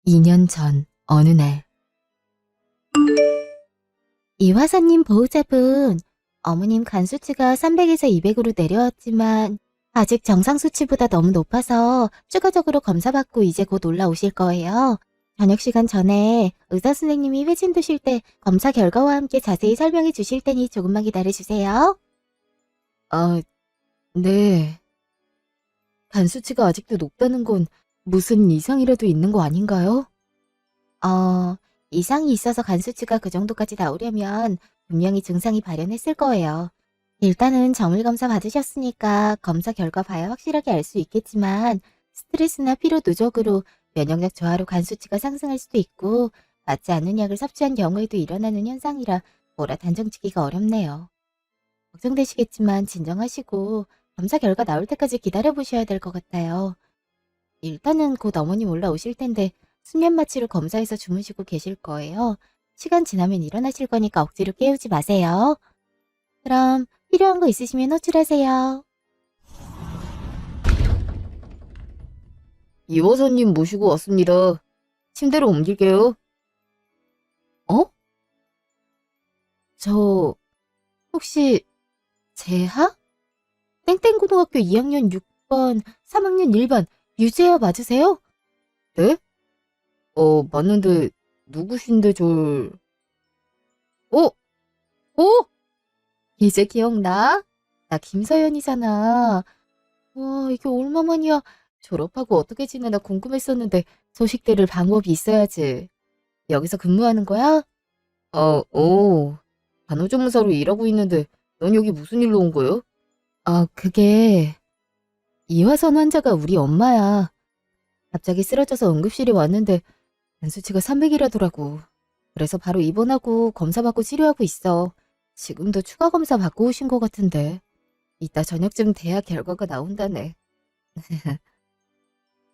2년 전 어느 날 이화사님 보호자분, 어머님 간 수치가 300에서 200으로 내려왔지만 아직 정상 수치보다 너무 높아서 추가적으로 검사받고 이제 곧 올라오실 거예요. 저녁 시간 전에 의사 선생님이 회진 두실 때 검사 결과와 함께 자세히 설명해 주실 테니 조금만 기다려 주세요. 아, 네. 간 수치가 아직도 높다는 건 무슨 이상이라도 있는 거 아닌가요? 어, 이상이 있어서 간 수치가 그 정도까지 나오려면 분명히 증상이 발현했을 거예요. 일단은 정밀 검사 받으셨으니까 검사 결과 봐야 확실하게 알 수 있겠지만 스트레스나 피로 누적으로 면역력 저하로 간 수치가 상승할 수도 있고 맞지 않는 약을 섭취한 경우에도 일어나는 현상이라 뭐라 단정짓기가 어렵네요. 걱정되시겠지만 진정하시고 검사 결과 나올 때까지 기다려보셔야 될 것 같아요. 일단은 곧 어머님 올라오실 텐데 수면 마취로 검사해서 주무시고 계실 거예요. 시간 지나면 일어나실 거니까 억지로 깨우지 마세요. 그럼 필요한 거 있으시면 호출하세요. 이호선님 모시고 왔습니다. 침대로 옮길게요. 어? 저 혹시 재하? 땡땡고등학교 2학년 6반, 3학년 1반 유재하 맞으세요? 네? 맞는데 누구신데 어? 어? 이제 기억나? 나 김서연이잖아. 와, 이게 얼마만이야. 졸업하고 어떻게 지내나 궁금했었는데 소식 들을 방법이 있어야지. 여기서 근무하는 거야? 오. 간호조무사로 일하고 있는데 넌 여기 무슨 일로 온 거야? 그게 이화선 환자가 우리 엄마야. 갑자기 쓰러져서 응급실에 왔는데 단수치가 300이라더라고. 그래서 바로 입원하고 검사 받고 치료하고 있어. 지금도 추가 검사 받고 오신 것 같은데. 이따 저녁쯤 돼야 결과가 나온다네.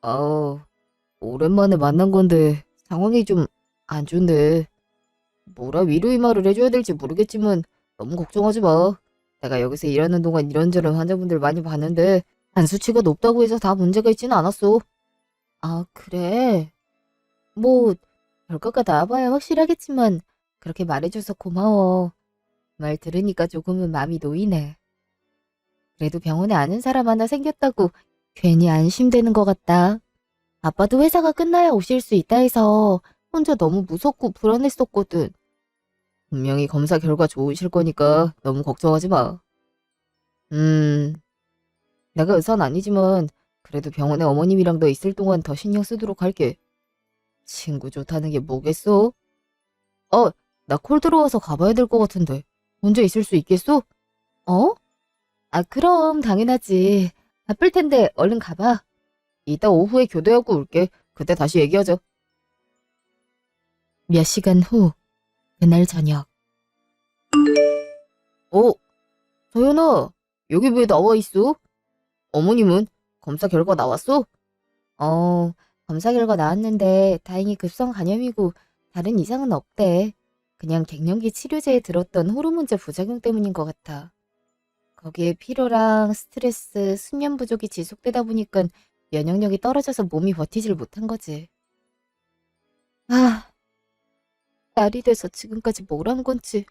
아, 오랜만에 만난 건데 상황이 좀 안 좋네. 뭐라 위로의 말을 해줘야 될지 모르겠지만 너무 걱정하지 마. 내가 여기서 일하는 동안 이런저런 환자분들 많이 봤는데 간 수치가 높다고 해서 다 문제가 있지는 않았어. 아, 그래? 뭐 결과가 나와봐야 확실하겠지만 그렇게 말해줘서 고마워. 말 들으니까 조금은 마음이 놓이네. 그래도 병원에 아는 사람 하나 생겼다고 괜히 안심되는 것 같다. 아빠도 회사가 끝나야 오실 수 있다 해서 혼자 너무 무섭고 불안했었거든. 분명히 검사 결과 좋으실 거니까 너무 걱정하지 마. 음, 내가 의사는 아니지만 그래도 병원에 어머님이랑 너 있을 동안 더 신경 쓰도록 할게. 친구 좋다는 게 뭐겠어? 나 콜 들어와서 가봐야 될 것 같은데. 혼자 있을 수 있겠어? 어? 그럼 당연하지. 바쁠 텐데 얼른 가봐. 이따 오후에 교대하고 올게. 그때 다시 얘기하자. 몇 시간 후, 그날 저녁. 어, 서연아, 여기 왜 나와 있어? 어머님은 검사 결과 나왔어? 어, 검사 결과 나왔는데 다행히 급성 간염이고 다른 이상은 없대. 그냥 갱년기 치료제에 들었던 호르몬제 부작용 때문인 것 같아. 거기에 피로랑 스트레스, 수면 부족이 지속되다 보니까 면역력이 떨어져서 몸이 버티질 못한 거지. 아, 날이 돼서 지금까지 뭘 한 건지.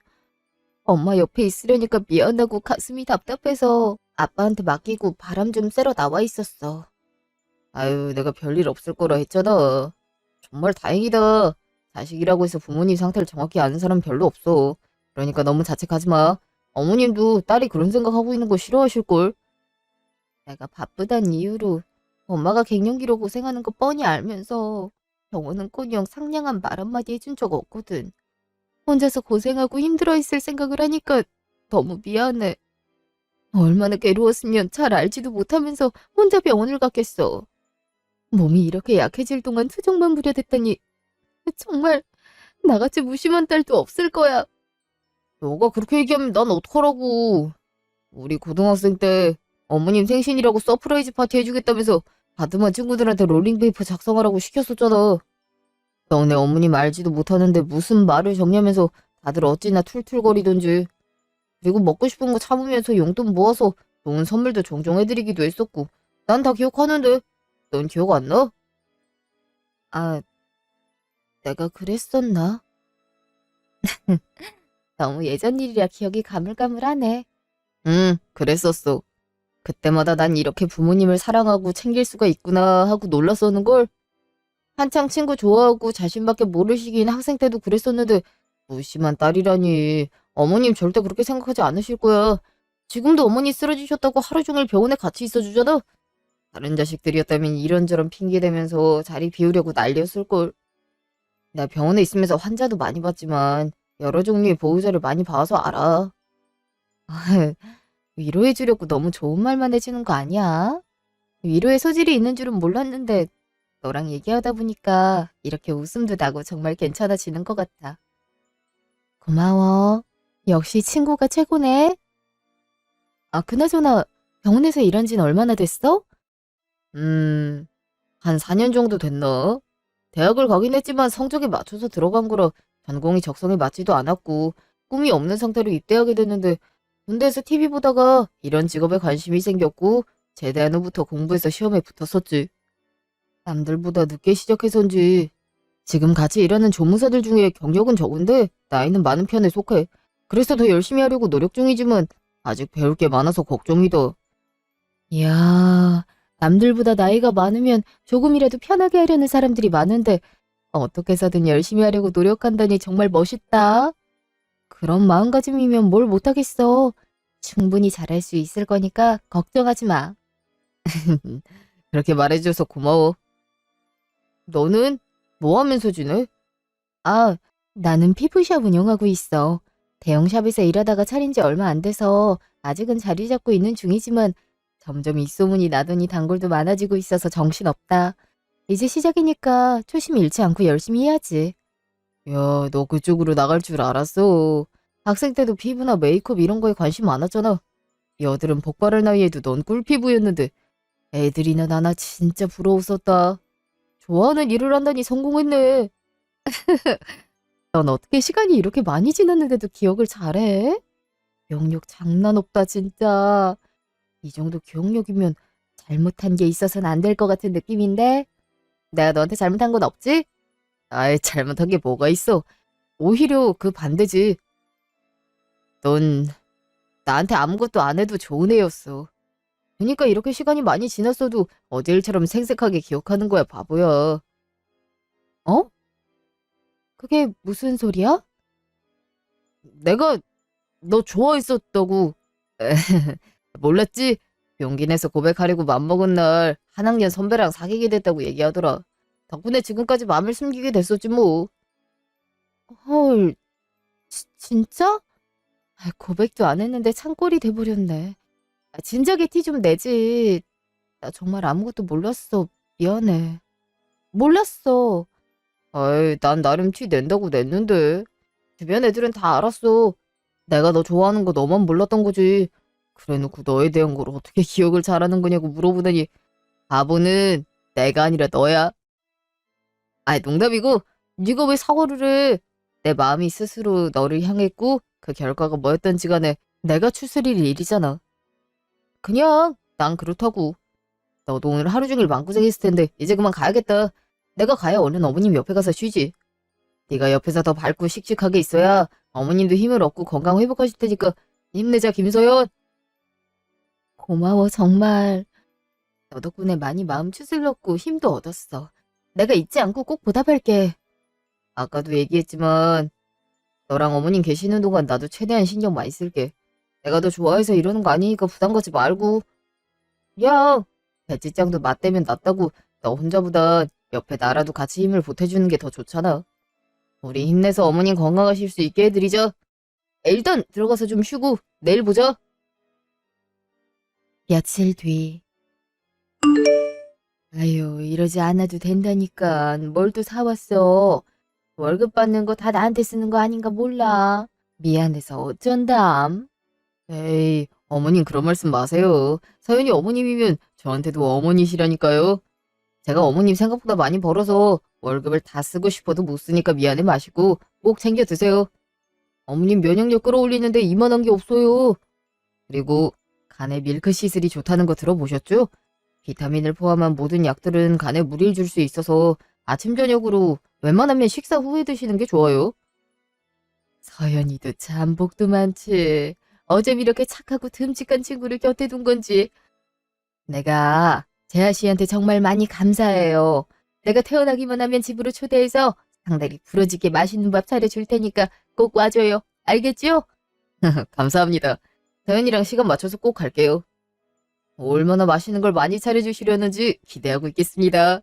엄마 옆에 있으려니까 미안하고 가슴이 답답해서 아빠한테 맡기고 바람 좀 쐬러 나와 있었어. 아유, 내가 별일 없을 거라 했잖아. 정말 다행이다. 자식이라고 해서 부모님 상태를 정확히 아는 사람 별로 없어. 그러니까 너무 자책하지 마. 어머님도 딸이 그런 생각하고 있는 거 싫어하실걸. 내가 바쁘단 이유로 엄마가 갱년기로 고생하는 거 뻔히 알면서 병원은커녕 상냥한 말 한마디 해준 적 없거든. 혼자서 고생하고 힘들어했을 생각을 하니까 너무 미안해. 얼마나 괴로웠으면 잘 알지도 못하면서 혼자 병원을 갔겠어. 몸이 이렇게 약해질 동안 투정만 부려댔더니 정말 나같이 무심한 딸도 없을 거야. 너가 그렇게 얘기하면 난 어떡하라고. 우리 고등학생 때 어머님 생신이라고 서프라이즈 파티 해주겠다면서 다듬은 친구들한테 롤링페이퍼 작성하라고 시켰었잖아. 너네 어머님 알지도 못하는데 무슨 말을 정리하면서 다들 어찌나 툴툴거리던지. 그리고 먹고 싶은 거 참으면서 용돈 모아서 좋은 선물도 종종 해드리기도 했었고. 난 다 기억하는데 넌 기억 안 나? 아, 내가 그랬었나? 너무 예전 일이라 기억이 가물가물하네. 응, 그랬었어. 그때마다 난 이렇게 부모님을 사랑하고 챙길 수가 있구나 하고 놀랐었는걸. 한창 친구 좋아하고 자신밖에 모를 시기인 학생 때도 그랬었는데 무심한 딸이라니. 어머님 절대 그렇게 생각하지 않으실 거야. 지금도 어머니 쓰러지셨다고 하루 종일 병원에 같이 있어주잖아. 다른 자식들이었다면 이런저런 핑계대면서 자리 비우려고 난리였을걸. 나 병원에 있으면서 환자도 많이 봤지만 여러 종류의 보호자를 많이 봐서 알아. 위로해주려고 너무 좋은 말만 해주는 거 아니야? 위로의 소질이 있는 줄은 몰랐는데 너랑 얘기하다 보니까 이렇게 웃음도 나고 정말 괜찮아지는 것 같아. 고마워. 역시 친구가 최고네. 아, 그나저나 병원에서 일한 지는 얼마나 됐어? 음, 한 4년 정도 됐나? 대학을 가긴 했지만 성적에 맞춰서 들어간 거라 전공이 적성에 맞지도 않았고 꿈이 없는 상태로 입대하게 됐는데 군대에서 TV 보다가 이런 직업에 관심이 생겼고 제대한 후부터 공부해서 시험에 붙었었지. 남들보다 늦게 시작해서인지 지금 같이 일하는 조무사들 중에 경력은 적은데 나이는 많은 편에 속해. 그래서 더 열심히 하려고 노력 중이지만 아직 배울 게 많아서 걱정이다. 이야, 남들보다 나이가 많으면 조금이라도 편하게 하려는 사람들이 많은데 어떻게 해서든 열심히 하려고 노력한다니 정말 멋있다. 그런 마음가짐이면 뭘 못하겠어. 충분히 잘할 수 있을 거니까 걱정하지 마. 그렇게 말해줘서 고마워. 너는 뭐 하면서 지내? 아, 나는 피부샵 운영하고 있어. 대형샵에서 일하다가 차린 지 얼마 안 돼서 아직은 자리 잡고 있는 중이지만 점점 입소문이 나더니 단골도 많아지고 있어서 정신없다. 이제 시작이니까 초심 잃지 않고 열심히 해야지. 야, 너 그쪽으로 나갈 줄 알았어. 학생 때도 피부나 메이크업 이런 거에 관심 많았잖아. 여드름 폭발할 나이에도 넌 꿀피부였는데 애들이나 나나 진짜 부러웠었다. 좋아하는 일을 한다니 성공했네. 넌 어떻게 시간이 이렇게 많이 지났는데도 기억을 잘해? 기억력 장난 없다, 진짜. 이 정도 기억력이면 잘못한 게 있어서는 안 될 것 같은 느낌인데? 내가 너한테 잘못한 건 없지? 아이, 잘못한 게 뭐가 있어. 오히려 그 반대지. 넌 나한테 아무것도 안 해도 좋은 애였어. 그러니까 이렇게 시간이 많이 지났어도 어제 일처럼 생생하게 기억하는 거야, 바보야. 어? 그게 무슨 소리야? 내가 너 좋아했었다고. 몰랐지? 용기 내서 고백하려고 맘먹은 날 한 학년 선배랑 사귀게 됐다고 얘기하더라. 덕분에 지금까지 맘을 숨기게 됐었지 뭐. 헐, 진짜? 아, 고백도 안 했는데 창꼴이 돼버렸네. 아, 진작에 티 좀 내지. 나 정말 아무것도 몰랐어. 미안해. 몰랐어. 아이, 난 나름 티 낸다고 냈는데. 주변 애들은 다 알았어. 내가 너 좋아하는 거 너만 몰랐던 거지. 그래놓고 너에 대한 걸 어떻게 기억을 잘하는 거냐고 물어보더니 바보는 내가 아니라 너야. 아이, 농담이고 네가 왜 사과를 해. 내 마음이 스스로 너를 향했고 그 결과가 뭐였던지 간에 내가 추스릴 일이잖아. 그냥 난 그렇다고. 너도 오늘 하루 종일 마음고생했을 텐데 이제 그만 가야겠다. 내가 가야 얼른 어머님 옆에 가서 쉬지. 네가 옆에서 더 밝고 씩씩하게 있어야 어머님도 힘을 얻고 건강 회복하실 테니까 힘내자, 김서연. 고마워, 정말. 너 덕분에 많이 마음 추슬렀고 힘도 얻었어. 내가 잊지 않고 꼭 보답할게. 아까도 얘기했지만 너랑 어머님 계시는 동안 나도 최대한 신경 많이 쓸게. 내가 너 좋아해서 이러는 거 아니니까 부담 갖지 말고. 야, 배지장도 맞대면 낫다고. 너 혼자보다 옆에 나라도 같이 힘을 보태주는 게 더 좋잖아. 우리 힘내서 어머님 건강하실 수 있게 해드리자. 일단 들어가서 좀 쉬고 내일 보자. 며칠 뒤. 아유, 이러지 않아도 된다니까. 뭘 또 사왔어. 월급 받는 거 다 나한테 쓰는 거 아닌가 몰라. 미안해서 어쩐담. 에이, 어머님 그런 말씀 마세요. 서연이 어머님이면 저한테도 어머니시라니까요. 제가 어머님 생각보다 많이 벌어서 월급을 다 쓰고 싶어도 못 쓰니까 미안해 마시고 꼭 챙겨 드세요. 어머님 면역력 끌어올리는데 이만한 게 없어요. 그리고 간에 밀크시슬이 좋다는 거 들어보셨죠? 비타민을 포함한 모든 약들은 간에 무리를 줄 수 있어서 아침 저녁으로 웬만하면 식사 후에 드시는 게 좋아요. 서연이도 참 복도 많지. 어쩜 이렇게 착하고 듬직한 친구를 곁에 둔 건지. 내가 재하 씨한테 정말 많이 감사해요. 내가 태어나기만 하면 집으로 초대해서 상다리 부러지게 맛있는 밥 차려줄 테니까 꼭 와줘요. 알겠죠? 감사합니다. 서연이랑 시간 맞춰서 꼭 갈게요. 얼마나 맛있는 걸 많이 차려주시려는지 기대하고 있겠습니다.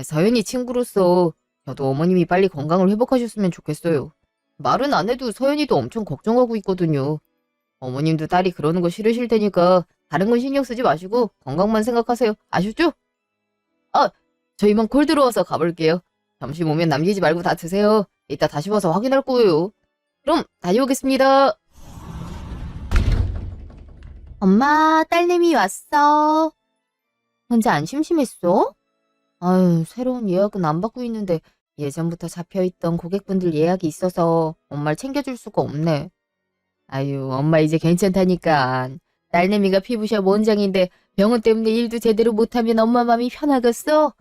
서연이 친구로서 저도 어머님이 빨리 건강을 회복하셨으면 좋겠어요. 말은 안 해도 서연이도 엄청 걱정하고 있거든요. 어머님도 딸이 그러는 거 싫으실 테니까 다른 건 신경 쓰지 마시고 건강만 생각하세요. 아셨죠? 아, 저 이만 콜 들어와서 가볼게요. 점심 오면 남기지 말고 다 드세요. 이따 다시 와서 확인할 거예요. 그럼 다녀오겠습니다. 엄마, 딸내미 왔어. 혼자 안 심심했어? 아유, 새로운 예약은 안 받고 있는데 예전부터 잡혀있던 고객분들 예약이 있어서 엄마를 챙겨줄 수가 없네. 아유, 엄마 이제 괜찮다니까. 딸내미가 피부샵 원장인데 병원 때문에 일도 제대로 못하면 엄마 맘이 편하겠어?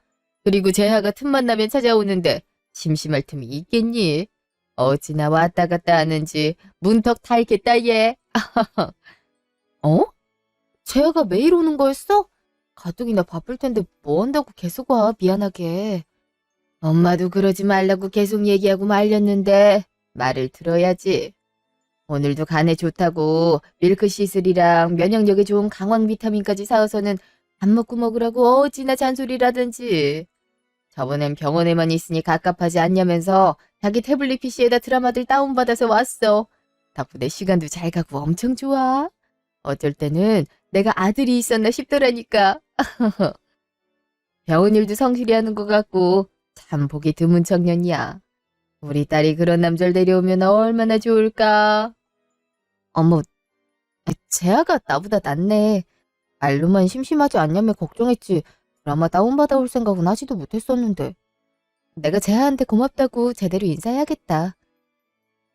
그리고 재하가 틈만 나면 찾아오는데 심심할 틈이 있겠니? 어찌나 왔다 갔다 하는지 문턱 다 있겠다 얘. 어? 재하가 매일 오는 거였어? 가뜩이나 바쁠 텐데 뭐 한다고 계속 와, 미안하게. 엄마도 그러지 말라고 계속 얘기하고 말렸는데 말을 들어야지. 오늘도 간에 좋다고 밀크시슬이랑 면역력에 좋은 강황 비타민까지 사와서는 밥 먹고 먹으라고 어찌나 잔소리라든지. 저번엔 병원에만 있으니 갑갑하지 않냐면서 자기 태블릿 PC에다 드라마들 다운받아서 왔어. 덕분에 시간도 잘 가고 엄청 좋아. 어쩔 때는 내가 아들이 있었나 싶더라니까. 병원 일도 성실히 하는 것 같고 참 보기 드문 청년이야. 우리 딸이 그런 남자를 데려오면 얼마나 좋을까. 어머, 재아가 나보다 낫네. 말로만 심심하지 않냐며 걱정했지. 드라마 다운받아 올 생각은 하지도 못했었는데. 내가 재아한테 고맙다고 제대로 인사해야겠다.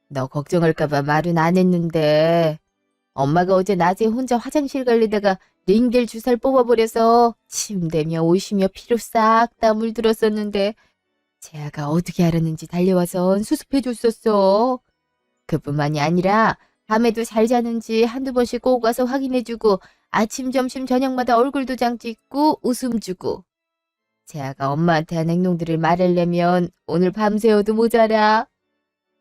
너 걱정할까봐 말은 안 했는데 엄마가 어제 낮에 혼자 화장실 갈리다가 링겔 주사를 뽑아버려서 침대며 옷이며 피로 싹 다 물들었었는데 재아가 어떻게 알았는지 달려와서 수습해줬었어. 그뿐만이 아니라 밤에도 잘 자는지 한두 번씩 꼭 와서 확인해주고 아침, 점심, 저녁마다 얼굴 도장 찍고 웃음 주고. 재아가 엄마한테 한 행동들을 말하려면 오늘 밤새워도 모자라.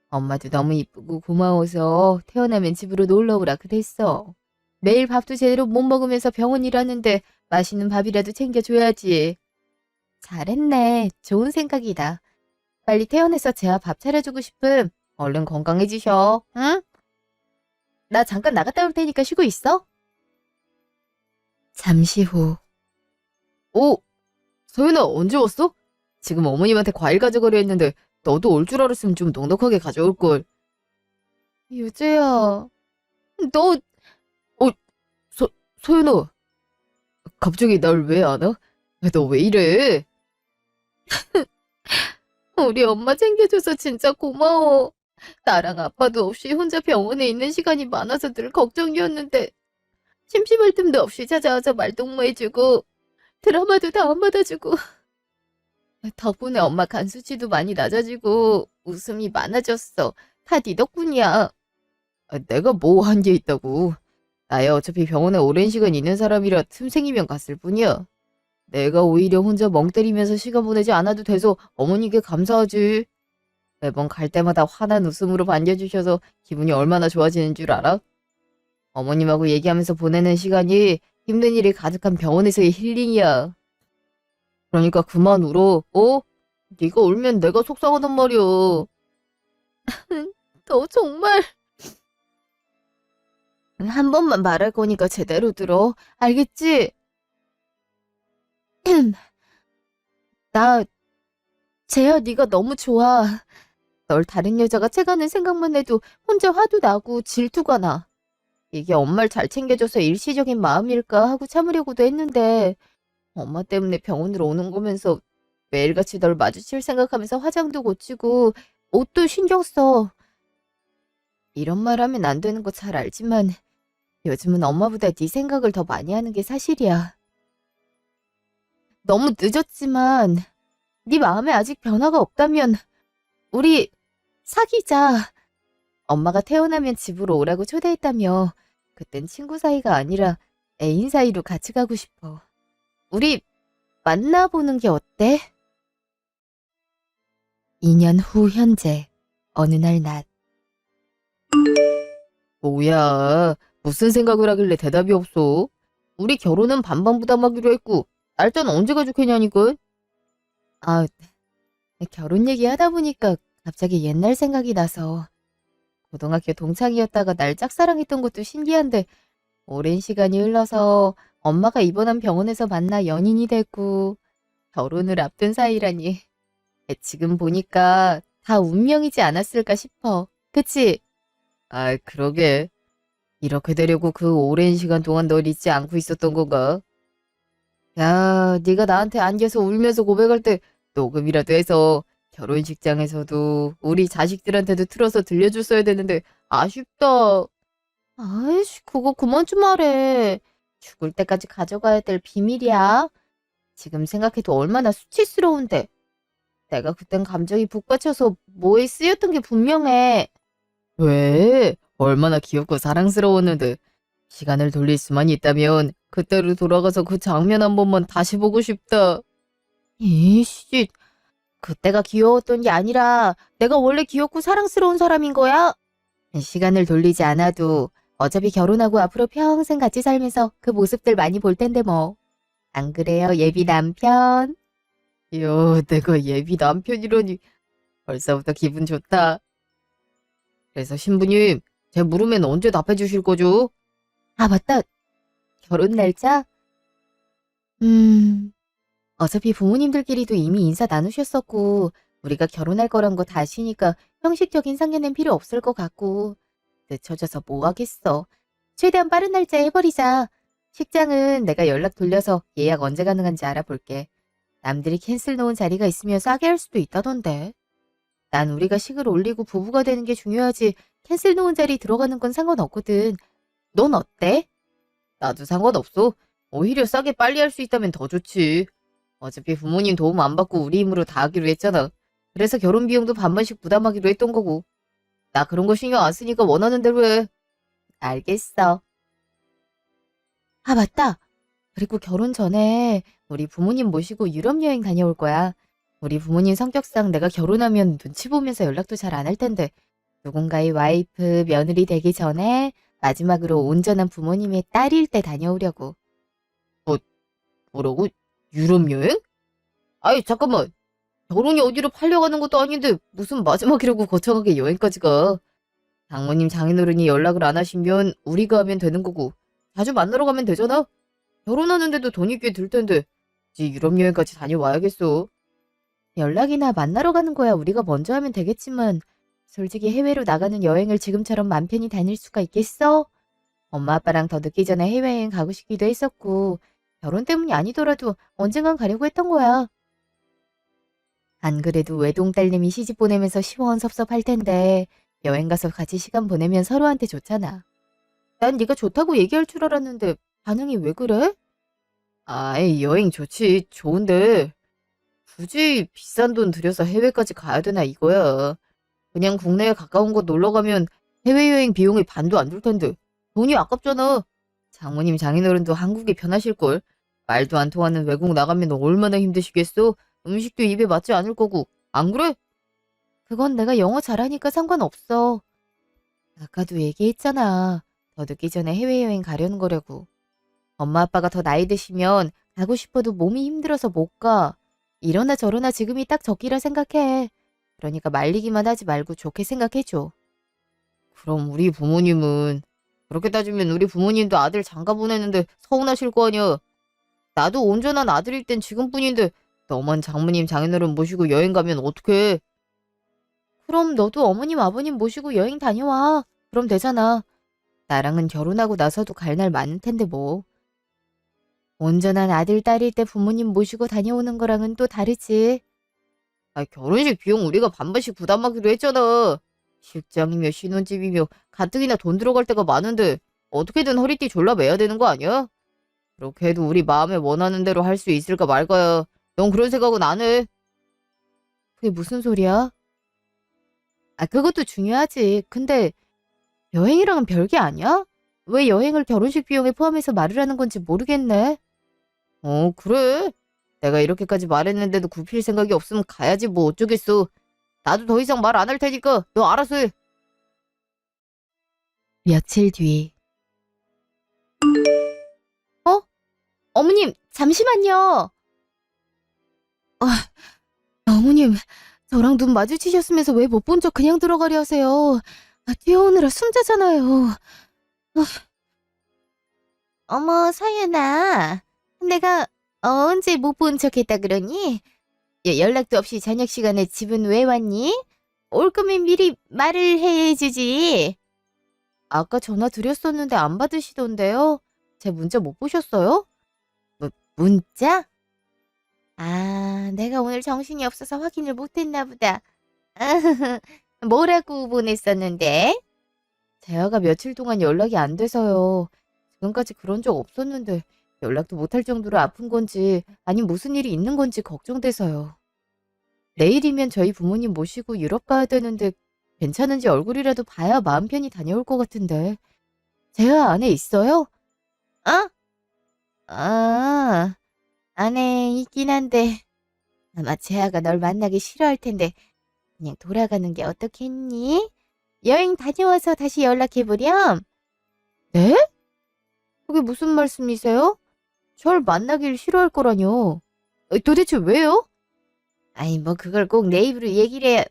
엄마도 너무 이쁘고 고마워서 태어나면 집으로 놀러오라 그랬어. 매일 밥도 제대로 못 먹으면서 병원 일하는데 맛있는 밥이라도 챙겨줘야지. 잘했네. 좋은 생각이다. 빨리 퇴원해서 재아 밥 차려주고 싶음. 얼른 건강해지셔. 응? 나 잠깐 나갔다 올 테니까 쉬고 있어. 잠시 후. 오, 서윤아 언제 왔어? 지금 어머님한테 과일 가져가려 했는데 너도 올 줄 알았으면 좀 넉넉하게 가져올걸. 유재야, 너, 소윤아, 갑자기 날 왜 안 와? 너 왜 이래? 우리 엄마 챙겨줘서 진짜 고마워. 나랑 아빠도 없이 혼자 병원에 있는 시간이 많아서 늘 걱정이었는데 심심할 틈도 없이 찾아와서 말동무해주고 드라마도 다운받아주고 덕분에 엄마 간 수치도 많이 낮아지고 웃음이 많아졌어. 다 네 덕분이야. 내가 뭐 한 게 있다고. 나야 어차피 병원에 오랜 시간 있는 사람이라 틈생이면 갔을 뿐이야. 내가 오히려 혼자 멍 때리면서 시간 보내지 않아도 돼서 어머니께 감사하지. 매번 갈 때마다 환한 웃음으로 반겨주셔서 기분이 얼마나 좋아지는 줄 알아? 어머님하고 얘기하면서 보내는 시간이 힘든 일이 가득한 병원에서의 힐링이야. 그러니까 그만 울어. 어? 네가 울면 내가 속상하단 말이야. 너 정말 한 번만 말할 거니까 제대로 들어. 알겠지? 나 재야 네가 너무 좋아. 널 다른 여자가 채가는 생각만 해도 혼자 화도 나고 질투가 나. 이게 엄마를 잘 챙겨줘서 일시적인 마음일까 하고 참으려고도 했는데 엄마 때문에 병원으로 오는 거면서 매일같이 널 마주칠 생각하면서 화장도 고치고 옷도 신경 써. 이런 말 하면 안 되는 거 잘 알지만 요즘은 엄마보다 네 생각을 더 많이 하는 게 사실이야. 너무 늦었지만 네 마음에 아직 변화가 없다면 우리 사귀자. 엄마가 태어나면 집으로 오라고 초대했다며. 그땐 친구 사이가 아니라 애인 사이로 같이 가고 싶어. 우리 만나보는 게 어때? 2년 후 현재 어느 날 낮. 뭐야, 무슨 생각을 하길래 대답이 없어? 우리 결혼은 반반 부담하기로 했고 날짜는 언제가 좋겠냐니까? 아, 결혼 얘기하다 보니까 갑자기 옛날 생각이 나서. 고등학교 동창이었다가 날 짝사랑했던 것도 신기한데 오랜 시간이 흘러서 엄마가 입원한 병원에서 만나 연인이 됐고 결혼을 앞둔 사이라니. 지금 보니까 다 운명이지 않았을까 싶어. 그치? 아, 그러게. 이렇게 되려고 그 오랜 시간 동안 널 잊지 않고 있었던 건가? 야, 네가 나한테 안겨서 울면서 고백할 때 녹음이라도 해서 결혼식장에서도 우리 자식들한테도 틀어서 들려줬어야 되는데 아쉽다. 아이씨, 그거 그만 좀 말해. 죽을 때까지 가져가야 될 비밀이야. 지금 생각해도 얼마나 수치스러운데. 내가 그땐 감정이 북받쳐서 뭐에 쓰였던 게 분명해. 왜? 얼마나 귀엽고 사랑스러웠는데. 시간을 돌릴 수만 있다면 그때로 돌아가서 그 장면 한 번만 다시 보고 싶다. 이씨, 그때가 귀여웠던 게 아니라 내가 원래 귀엽고 사랑스러운 사람인 거야? 시간을 돌리지 않아도 어차피 결혼하고 앞으로 평생 같이 살면서 그 모습들 많이 볼 텐데 뭐. 안 그래요, 예비 남편? 이야, 내가 예비 남편이라니. 벌써부터 기분 좋다. 그래서 신부님, 제 물음엔 언제 답해 주실 거죠? 아, 맞다. 결혼 날짜? 어차피 부모님들끼리도 이미 인사 나누셨었고, 우리가 결혼할 거란 거 다 아시니까 형식적인 상견례는 필요 없을 것 같고, 늦춰져서 뭐 하겠어. 최대한 빠른 날짜에 해버리자. 식장은 내가 연락 돌려서 예약 언제 가능한지 알아볼게. 남들이 캔슬 놓은 자리가 있으면 싸게 할 수도 있다던데. 난 우리가 식을 올리고 부부가 되는 게 중요하지 캔슬 놓은 자리 들어가는 건 상관없거든. 넌 어때? 나도 상관없어. 오히려 싸게 빨리 할 수 있다면 더 좋지. 어차피 부모님 도움 안 받고 우리 힘으로 다 하기로 했잖아. 그래서 결혼 비용도 반반씩 부담하기로 했던 거고. 나 그런 거 신경 안 쓰니까 원하는 대로 해. 알겠어. 아, 맞다. 그리고 결혼 전에 우리 부모님 모시고 유럽 여행 다녀올 거야. 우리 부모님 성격상 내가 결혼하면 눈치 보면서 연락도 잘 안 할 텐데 누군가의 와이프, 며느리 되기 전에 마지막으로 온전한 부모님의 딸일 때 다녀오려고. 뭐, 뭐라고? 유럽 여행? 아이, 잠깐만. 결혼이 어디로 팔려가는 것도 아닌데 무슨 마지막이라고 거창하게 여행까지 가. 장모님, 장인어른이 연락을 안 하시면 우리가 하면 되는 거고 자주 만나러 가면 되잖아. 결혼하는데도 돈이 꽤 들 텐데 굳이 유럽 여행까지 다녀와야겠어. 연락이나 만나러 가는 거야 우리가 먼저 하면 되겠지만 솔직히 해외로 나가는 여행을 지금처럼 맘 편히 다닐 수가 있겠어? 엄마 아빠랑 더 늦기 전에 해외여행 가고 싶기도 했었고 결혼 때문이 아니더라도 언젠간 가려고 했던 거야. 안 그래도 외동딸내미 시집 보내면서 시원섭섭할 텐데 여행 가서 같이 시간 보내면 서로한테 좋잖아. 난 네가 좋다고 얘기할 줄 알았는데 반응이 왜 그래? 아이, 여행 좋지. 좋은데 굳이 비싼 돈 들여서 해외까지 가야 되나 이거야. 그냥 국내에 가까운 곳 놀러 가면 해외여행 비용이 반도 안 들 텐데 돈이 아깝잖아. 장모님 장인어른도 한국이 편하실걸. 말도 안 통하는 외국 나가면 얼마나 힘드시겠어? 음식도 입에 맞지 않을 거고. 안 그래? 그건 내가 영어 잘하니까 상관없어. 아까도 얘기했잖아. 더 늦기 전에 해외여행 가려는 거라고. 엄마 아빠가 더 나이 드시면 가고 싶어도 몸이 힘들어서 못 가. 이러나 저러나 지금이 딱 적기라 생각해. 그러니까 말리기만 하지 말고 좋게 생각해줘. 그럼 우리 부모님은 그렇게 따지면 우리 부모님도 아들 장가 보내는데 서운하실 거 아니야. 나도 온전한 아들일 땐 지금뿐인데 너만 장모님 장인어른 모시고 여행 가면 어떡해. 그럼 너도 어머님 아버님 모시고 여행 다녀와. 그럼 되잖아. 나랑은 결혼하고 나서도 갈 날 많을 텐데 뭐. 온전한 아들 딸일 때 부모님 모시고 다녀오는 거랑은 또 다르지. 아, 결혼식 비용 우리가 반반씩 부담하기로 했잖아. 식장이며 신혼집이며 가뜩이나 돈 들어갈 때가 많은데 어떻게든 허리띠 졸라 매야 되는 거 아니야? 그렇게 해도 우리 마음에 원하는 대로 할 수 있을까 말까야. 넌 그런 생각은 안 해? 그게 무슨 소리야? 아, 그것도 중요하지. 근데 여행이랑은 별게 아니야? 왜 여행을 결혼식 비용에 포함해서 말을 하는 건지 모르겠네. 그래. 내가 이렇게까지 말했는데도 굽힐 생각이 없으면 가야지 뭐 어쩌겠어. 나도 더 이상 말 안 할 테니까 너 알아서 해. 며칠 뒤. 어? 어머님, 잠시만요. 어머님, 저랑 눈 마주치셨으면서 왜 못 본 척 그냥 들어가려 하세요. 뛰어오느라 숨자잖아요. 어머, 서윤아. 내가 언제 못 본 척 했다 그러니? 연락도 없이 저녁 시간에 집은 왜 왔니? 올 거면 미리 말을 해주지. 아까 전화 드렸었는데 안 받으시던데요? 제 문자 못 보셨어요? 문자? 아, 내가 오늘 정신이 없어서 확인을 못했나 보다. 뭐라고 보냈었는데? 재아가 며칠 동안 연락이 안 돼서요. 지금까지 그런 적 없었는데 연락도 못할 정도로 아픈 건지 아니면 무슨 일이 있는 건지 걱정돼서요. 내일이면 저희 부모님 모시고 유럽 가야 되는데 괜찮은지 얼굴이라도 봐야 마음 편히 다녀올 것 같은데. 재아 안에 있어요? 어? 아, 안에 있긴 한데 아마 재아가 널 만나기 싫어할 텐데 그냥 돌아가는 게 어떻겠니? 여행 다녀와서 다시 연락해보렴. 네? 그게 무슨 말씀이세요? 절 만나길 싫어할 거라뇨. 도대체 왜요? 아이, 뭐 그걸 꼭 내 입으로 얘기를 해.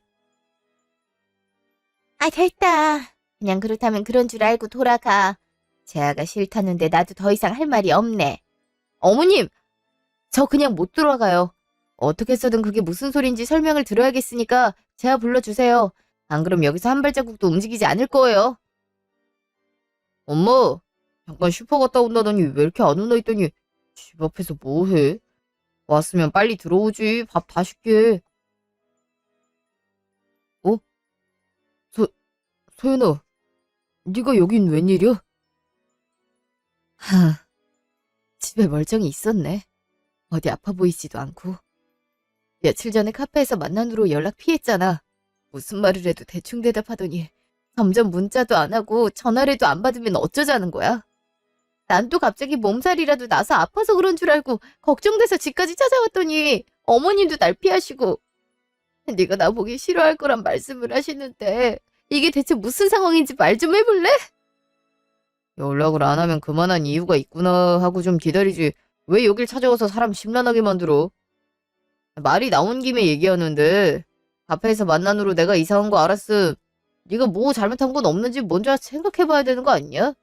아, 됐다. 그냥 그렇다면 그런 줄 알고 돌아가. 재아가 싫다는데 나도 더 이상 할 말이 없네. 어머님, 저 그냥 못 돌아가요. 어떻게 해서든 그게 무슨 소린지 설명을 들어야겠으니까 재아 불러주세요. 안 그럼 여기서 한 발자국도 움직이지 않을 거예요. 엄마, 잠깐 슈퍼 갔다 온다더니 왜 이렇게 안 오나 했더니 집 앞에서 뭐 해? 왔으면 빨리 들어오지. 밥 다 줄게. 어? 소, 소연아, 네가 여긴 웬일이야? 하, 집에 멀쩡히 있었네. 어디 아파 보이지도 않고. 며칠 전에 카페에서 만난 후로 연락 피했잖아. 무슨 말을 해도 대충 대답하더니 점점 문자도 안 하고 전화를 해도 안 받으면 어쩌자는 거야. 난 또 갑자기 몸살이라도 나서 아파서 그런 줄 알고 걱정돼서 집까지 찾아왔더니 어머님도 날 피하시고 네가 나 보기 싫어할 거란 말씀을 하시는데 이게 대체 무슨 상황인지 말 좀 해볼래? 연락을 안 하면 그만한 이유가 있구나 하고 좀 기다리지. 왜 여길 찾아와서 사람 심란하게 만들어? 말이 나온 김에 얘기하는데 카페에서 만난 후로 내가 이상한 거 알았음. 네가 뭐 잘못한 건 없는지 먼저 생각해봐야 되는 거 아니야?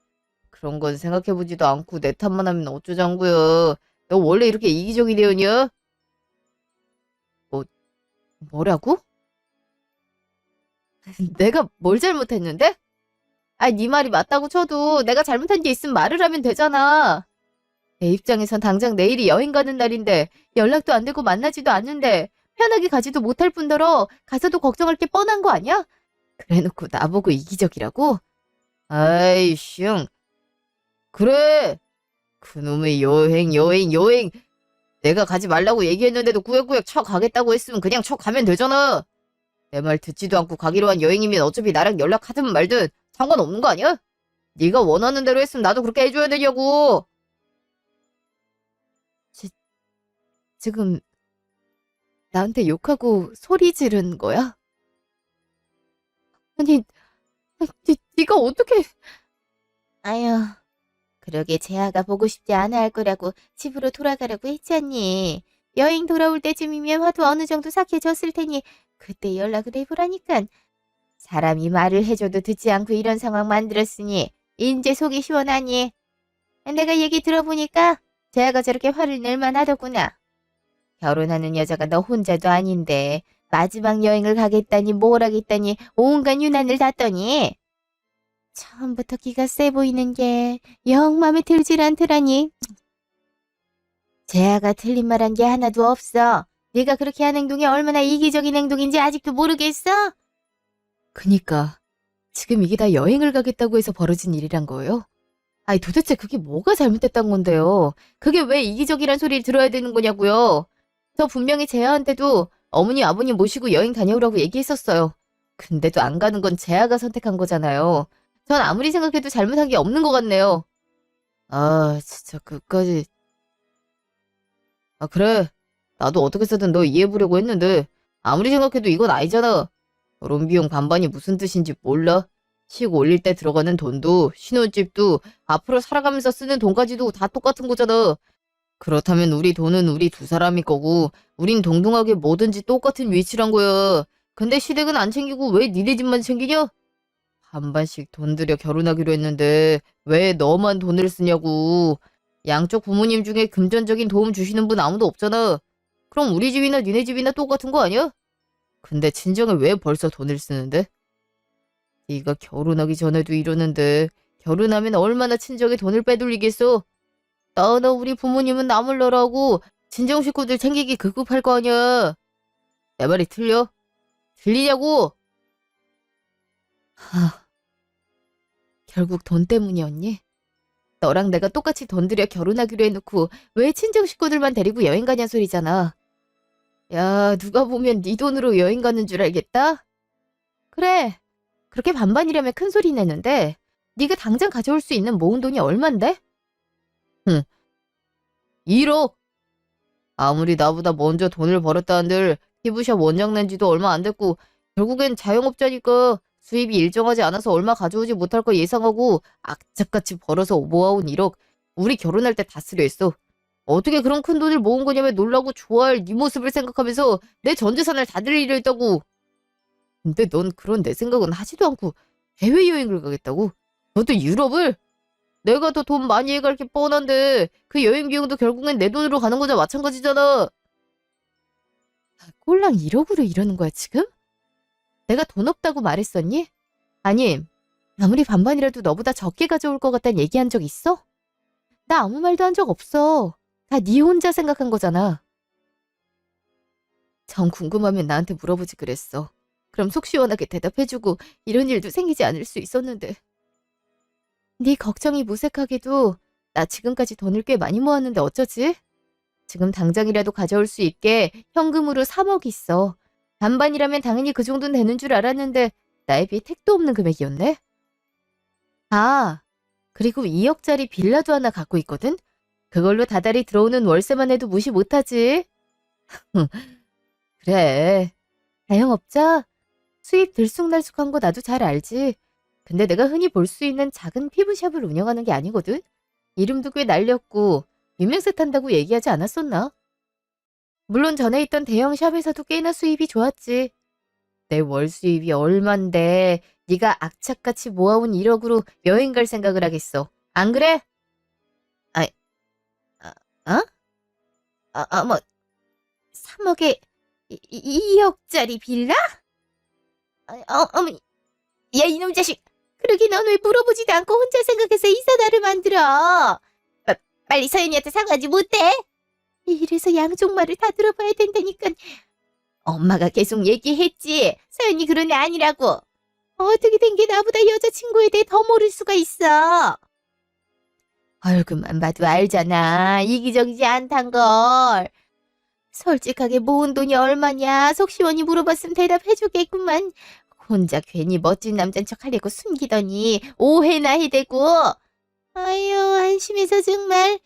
그런 건 생각해보지도 않고 내 탓만 하면 어쩌자는 거야. 너 원래 이렇게 이기적인 애였냐? 뭐, 뭐라고? 내가 뭘 잘못했는데? 아니, 네 말이 맞다고 쳐도 내가 잘못한 게 있으면 말을 하면 되잖아. 내 입장에선 당장 내일이 여행 가는 날인데 연락도 안 되고 만나지도 않는데 편하게 가지도 못할 뿐더러 가서도 걱정할 게 뻔한 거 아니야? 그래놓고 나보고 이기적이라고? 아이, 슝. 그래. 그놈의 여행. 내가 가지 말라고 얘기했는데도 꾸역꾸역 쳐 가겠다고 했으면 그냥 쳐 가면 되잖아. 내 말 듣지도 않고 가기로 한 여행이면 어차피 나랑 연락하든 말든 상관없는 거 아니야? 네가 원하는 대로 했으면 나도 그렇게 해줘야 되냐고. 지금 나한테 욕하고 소리 지른 거야? 아니, 네가 어떻게... 아유, 그러게 재아가 보고 싶지 않아 할 거라고 집으로 돌아가라고 했잖니. 여행 돌아올 때쯤이면 화도 어느 정도 삭혀졌을 테니 그때 연락을 해보라니깐. 사람이 말을 해줘도 듣지 않고 이런 상황 만들었으니 인제 속이 시원하니. 내가 얘기 들어보니까 재아가 저렇게 화를 낼만 하더구나. 결혼하는 여자가 너 혼자도 아닌데 마지막 여행을 가겠다니 뭘 하겠다니 온갖 유난을 땄더니 처음부터 기가 세 보이는 게 영 맘에 들질 않더라니. 재아가 틀린 말한 게 하나도 없어. 네가 그렇게 한 행동이 얼마나 이기적인 행동인지 아직도 모르겠어? 그니까 지금 이게 다 여행을 가겠다고 해서 벌어진 일이란 거예요? 아니 도대체 그게 뭐가 잘못됐단 건데요? 그게 왜 이기적이란 소리를 들어야 되는 거냐고요? 저 분명히 재아한테도 어머니, 아버님 모시고 여행 다녀오라고 얘기했었어요. 근데도 안 가는 건 재아가 선택한 거잖아요. 전 아무리 생각해도 잘못한 게 없는 것 같네요. 아, 진짜 그까지. 아, 그래. 나도 어떻게 해서든 너 이해해보려고 했는데 아무리 생각해도 이건 아니잖아. 결혼 비용 반반이 무슨 뜻인지 몰라? 식 올릴 때 들어가는 돈도 신혼집도 앞으로 살아가면서 쓰는 돈까지도 다 똑같은 거잖아. 그렇다면 우리 돈은 우리 두 사람이 거고 우린 동등하게 뭐든지 똑같은 위치란 거야. 근데 시댁은 안 챙기고 왜 니네 집만 챙기냐? 반반씩 돈 들여 결혼하기로 했는데 왜 너만 돈을 쓰냐고. 양쪽 부모님 중에 금전적인 도움 주시는 분 아무도 없잖아. 그럼 우리 집이나 니네 집이나 똑같은 거 아니야? 근데 친정은 왜 벌써 돈을 쓰는데? 네가 결혼하기 전에도 이러는데 결혼하면 얼마나 친정에 돈을 빼돌리겠어? 나나 우리 부모님은 나물러라고 친정 식구들 챙기기 급급할 거 아니야. 내 말이 틀려? 들리냐고? 하, 결국 돈 때문이었니? 너랑 내가 똑같이 돈 들여 결혼하기로 해놓고 왜 친정 식구들만 데리고 여행 가냐 소리잖아. 야, 누가 보면 네 돈으로 여행 가는 줄 알겠다? 그래, 그렇게 반반이라면 큰 소리 내는데 네가 당장 가져올 수 있는 모은 돈이 얼만데? 응, 1억. 아무리 나보다 먼저 돈을 벌었다는들 피부샵 원장 낸 지도 얼마 안 됐고 결국엔 자영업자니까 수입이 일정하지 않아서 얼마 가져오지 못할 거 예상하고 악착같이 벌어서 모아온 1억 우리 결혼할 때 다 쓰려 했어. 어떻게 그런 큰 돈을 모은 거냐며 놀라고 좋아할 네 모습을 생각하면서 내 전 재산을 다 들이려 했다고. 근데 넌 그런 내 생각은 하지도 않고 해외여행을 가겠다고? 그것도 유럽을? 내가 더 돈 많이 해갈 게 뻔한데 그 여행 비용도 결국엔 내 돈으로 가는 거자 마찬가지잖아. 꼴랑 1억으로 이러는 거야 지금? 내가 돈 없다고 말했었니? 아님 아무리 반반이라도 너보다 적게 가져올 것 같다는 얘기한 적 있어? 나 아무 말도 한 적 없어. 다 네 혼자 생각한 거잖아. 정 궁금하면 나한테 물어보지 그랬어. 그럼 속 시원하게 대답해주고 이런 일도 생기지 않을 수 있었는데. 네 걱정이 무색하게도 나 지금까지 돈을 꽤 많이 모았는데 어쩌지? 지금 당장이라도 가져올 수 있게 현금으로 3억 있어. 반반이라면 당연히 그 정도는 되는 줄 알았는데 나에 비해 택도 없는 금액이었네. 아, 그리고 2억짜리 빌라도 하나 갖고 있거든? 그걸로 다달이 들어오는 월세만 해도 무시 못하지. 그래. 자영업자? 수입 들쑥날쑥한 거 나도 잘 알지. 근데 내가 흔히 볼 수 있는 작은 피부샵을 운영하는 게 아니거든? 이름도 꽤 날렸고 유명세 탄다고 얘기하지 않았었나? 물론 전에 있던 대형 샵에서도 꽤나 수입이 좋았지. 내 월 수입이 얼만데 네가 악착같이 모아온 1억으로 여행 갈 생각을 하겠어. 안 그래? 아, 어? 뭐 3억에 2억짜리 빌라? 어머, 야 이놈 자식. 그러게 넌 왜 물어보지도 않고 혼자 생각해서 이사다를 만들어? 빨리 서연이한테 사과하지 못해? 이래서 양쪽 말을 다 들어봐야 된다니까. 엄마가 계속 얘기했지. 서연이 그런 애 아니라고. 어떻게 된 게 나보다 여자친구에 대해 더 모를 수가 있어. 얼굴만 봐도 알잖아. 이기적이지 않단 걸. 솔직하게 모은 돈이 얼마냐? 속 시원히 물어봤으면 대답해주겠구만. 혼자 괜히 멋진 남잔 척 하려고 숨기더니 오해나 해대고. 아유 안심해서 정말.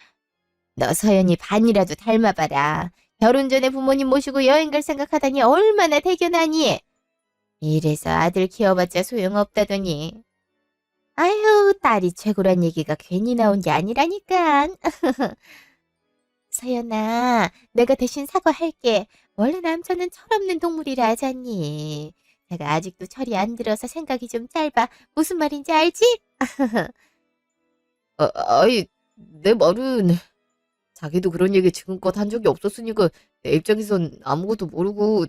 너 서연이 반이라도 닮아봐라. 결혼 전에 부모님 모시고 여행 갈 생각하다니 얼마나 대견하니. 이래서 아들 키워봤자 소용없다더니. 아유 딸이 최고란 얘기가 괜히 나온 게 아니라니까. 서연아, 내가 대신 사과할게. 원래 남자는 철없는 동물이라 하잖니. 내가 아직도 철이 안 들어서 생각이 좀 짧아. 무슨 말인지 알지? 아이, 내 말은 자기도 그런 얘기 지금껏 한 적이 없었으니까 내 입장에선 아무것도 모르고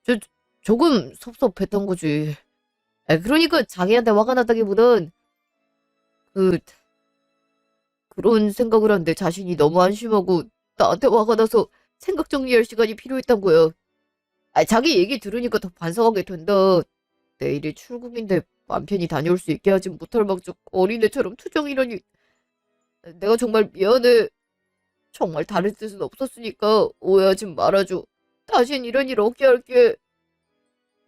저, 조금 섭섭했던 거지. 그러니까 자기한테 화가 났다기보단 그 그런 생각을 한 내 자신이 너무 안심하고 나한테 화가 나서 생각 정리할 시간이 필요했던 거야. 자기 얘기 들으니까 더 반성하게 된다. 내일이 출국인데 맘 편히 다녀올 수 있게 하지 못할 망정 어린애처럼 투정이라니. 내가 정말 미안해. 정말 다른 뜻은 없었으니까 오해하지 말아줘. 다신 이런 일 없게 할게.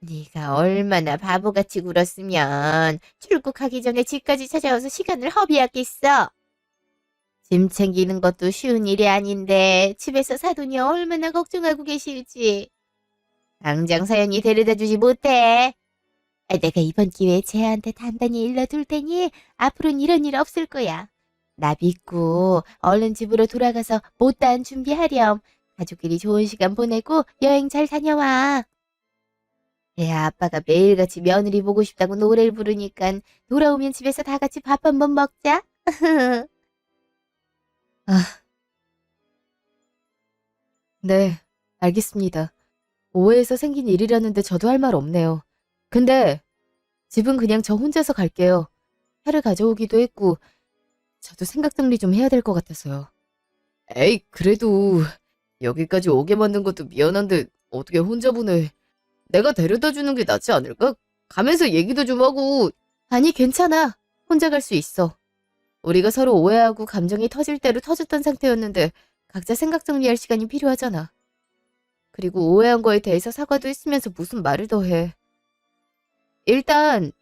네가 얼마나 바보같이 굴었으면 출국하기 전에 집까지 찾아와서 시간을 허비했겠어. 짐 챙기는 것도 쉬운 일이 아닌데 집에서 사돈이 얼마나 걱정하고 계실지. 당장 서연이 데려다 주지 못해. 내가 이번 기회에 쟤한테 단단히 일러둘 테니 앞으로는 이런 일 없을 거야. 나 믿고 얼른 집으로 돌아가서 못다한 준비하렴. 가족끼리 좋은 시간 보내고 여행 잘 다녀와. 애 아빠가 매일같이 며느리 보고 싶다고 노래를 부르니까 돌아오면 집에서 다 같이 밥 한번 먹자. 아, 네, 알겠습니다. 오해에서 생긴 일이라는데 저도 할 말 없네요. 근데 집은 그냥 저 혼자서 갈게요. 차를 가져오기도 했고 저도 생각 정리 좀 해야 될 것 같아서요. 에이, 그래도 여기까지 오게 만든 것도 미안한데 어떻게 혼자 보내. 내가 데려다 주는 게 낫지 않을까? 가면서 얘기도 좀 하고. 아니, 괜찮아. 혼자 갈 수 있어. 우리가 서로 오해하고 감정이 터질 대로 터졌던 상태였는데 각자 생각 정리할 시간이 필요하잖아. 그리고 오해한 거에 대해서 사과도 했으면서 무슨 말을 더 해. 일단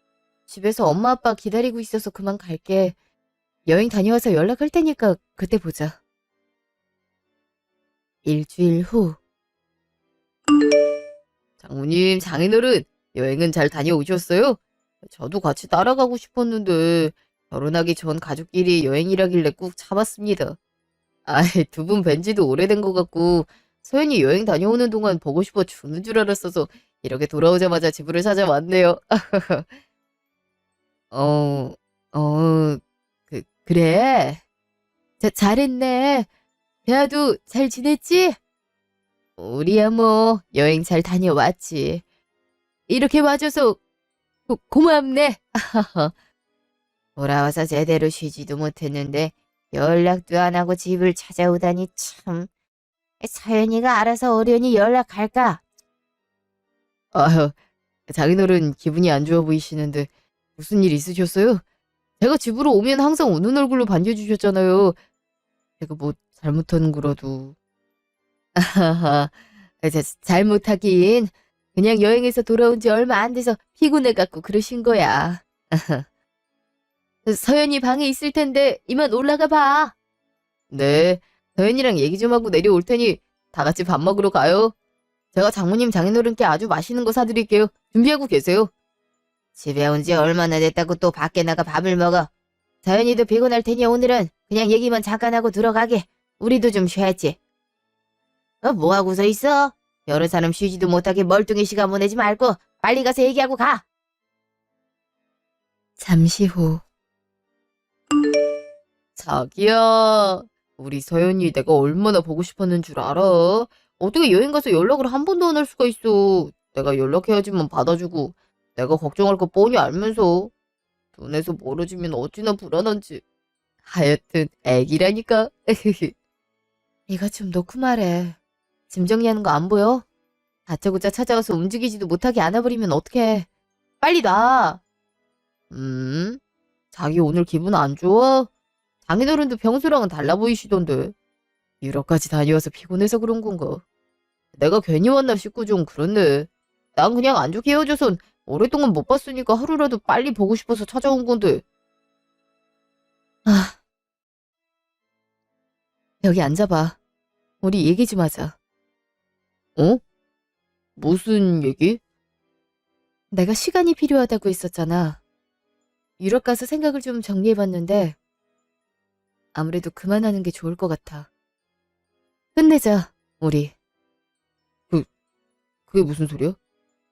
집에서 엄마 아빠 기다리고 있어서 그만 갈게. 여행 다녀와서 연락할 테니까 그때 보자. 일주일 후. 장모님, 장인어른, 여행은 잘 다녀오셨어요? 저도 같이 따라가고 싶었는데 결혼하기 전 가족끼리 여행이라길래 꾹 참았습니다. 아, 두 분 뵌 지도 오래된 것 같고 소연이 여행 다녀오는 동안 보고 싶어 죽는 줄 알았어서 이렇게 돌아오자마자 집으로 찾아왔네요. 어, 그래. 잘했네. 대하도 잘 지냈지? 우리야 뭐 여행 잘 다녀왔지. 이렇게 와줘서 고맙네. 돌아와서 제대로 쉬지도 못했는데 연락도 안 하고 집을 찾아오다니 참. 서연이가 알아서 어련히 연락할까? 아휴, 장인어른 기분이 안 좋아 보이시는데 무슨 일 있으셨어요? 제가 집으로 오면 항상 우는 얼굴로 반겨주셨잖아요. 제가 뭐 잘못한 거라도. 하하, 잘못하긴. 그냥 여행에서 돌아온 지 얼마 안 돼서 피곤해갖고 그러신 거야. 서연이 방에 있을 텐데 이만 올라가 봐. 네, 서연이랑 얘기 좀 하고 내려올 테니 다 같이 밥 먹으러 가요. 제가 장모님 장인어른께 아주 맛있는 거 사드릴게요. 준비하고 계세요. 집에 온 지 얼마나 됐다고 또 밖에 나가 밥을 먹어. 서연이도 피곤할 테니 오늘은 그냥 얘기만 잠깐 하고 들어가게. 우리도 좀 쉬어야지. 뭐 하고 서 있어? 여러 사람 쉬지도 못하게 멀뚱히 시간 보내지 말고 빨리 가서 얘기하고 가. 잠시 후. 자기야, 우리 서연이 내가 얼마나 보고 싶었는 줄 알아? 어떻게 여행 가서 연락을 한 번도 안 할 수가 있어. 내가 연락해야지만 받아주고 내가 걱정할 거 뻔히 알면서 눈에서 멀어지면 어찌나 불안한지. 하여튼 애기라니까. 네가 좀 놓고 말해. 짐 정리하는 거 안 보여? 다짜고짜 찾아와서 움직이지도 못하게 안아버리면 어떡해. 빨리 놔. 자기 오늘 기분 안 좋아? 장인어른도 평소랑은 달라 보이시던데. 유럽까지 다녀와서 피곤해서 그런 건가? 내가 괜히 왔나 싶고 좀 그렇네. 난 그냥 안 좋게 헤어져선 오랫동안 못 봤으니까 하루라도 빨리 보고 싶어서 찾아온 건데. 아, 여기 앉아봐. 우리 얘기 좀 하자. 어? 무슨 얘기? 내가 시간이 필요하다고 했었잖아. 유럽 가서 생각을 좀 정리해봤는데 아무래도 그만하는 게 좋을 것 같아. 끝내자, 우리. 그게 무슨 소리야?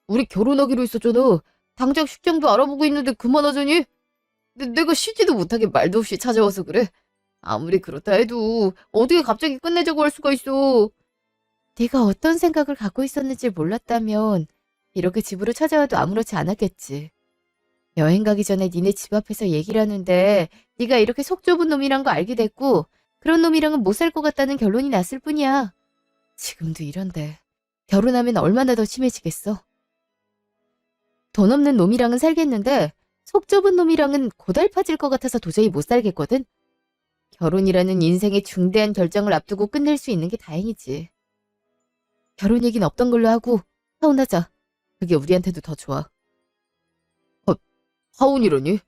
우리 결혼하기로 했었잖아. 당장 식장도 알아보고 있는데 그만하자니? 내가 쉬지도 못하게 말도 없이 찾아와서 그래? 아무리 그렇다 해도 어떻게 갑자기 끝내자고 할 수가 있어. 네가 어떤 생각을 갖고 있었는지 몰랐다면 이렇게 집으로 찾아와도 아무렇지 않았겠지. 여행 가기 전에 니네 집 앞에서 얘기를 하는데 네가 이렇게 속 좁은 놈이란 거 알게 됐고 그런 놈이랑은 못 살 것 같다는 결론이 났을 뿐이야. 지금도 이런데 결혼하면 얼마나 더 심해지겠어. 돈 없는 놈이랑은 살겠는데 속 좁은 놈이랑은 고달파질 것 같아서 도저히 못 살겠거든. 결혼이라는 인생의 중대한 결정을 앞두고 끝낼 수 있는 게 다행이지. 결혼 얘기는 없던 걸로 하고 파혼하자. 그게 우리한테도 더 좋아. 파혼이라니?